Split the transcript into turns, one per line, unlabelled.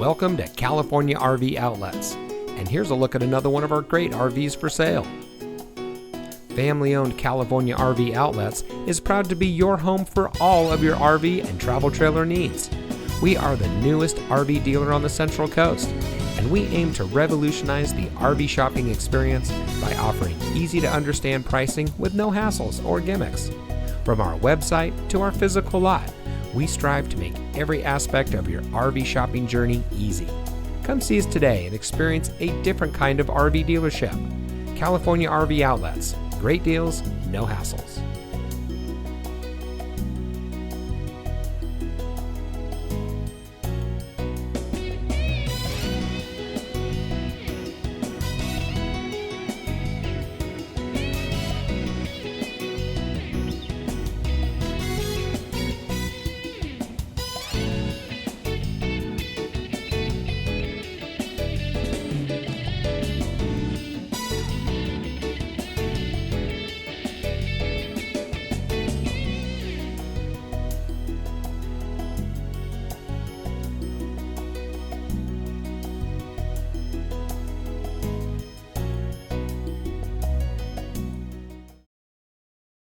Welcome to California RV Outlets, and here's a look at another one of our great RVs for sale. Family-owned California RV Outlets is proud to be your home for all of your RV and travel trailer needs. We are the newest RV dealer on the Central Coast, and we aim to revolutionize the RV shopping experience by offering easy-to-understand pricing with no hassles or gimmicks. From our website to our physical lot, we strive to make every aspect of your RV shopping journey easy. Come see us today and experience a different kind of RV dealership. California RV Outlets. Great deals, no hassles.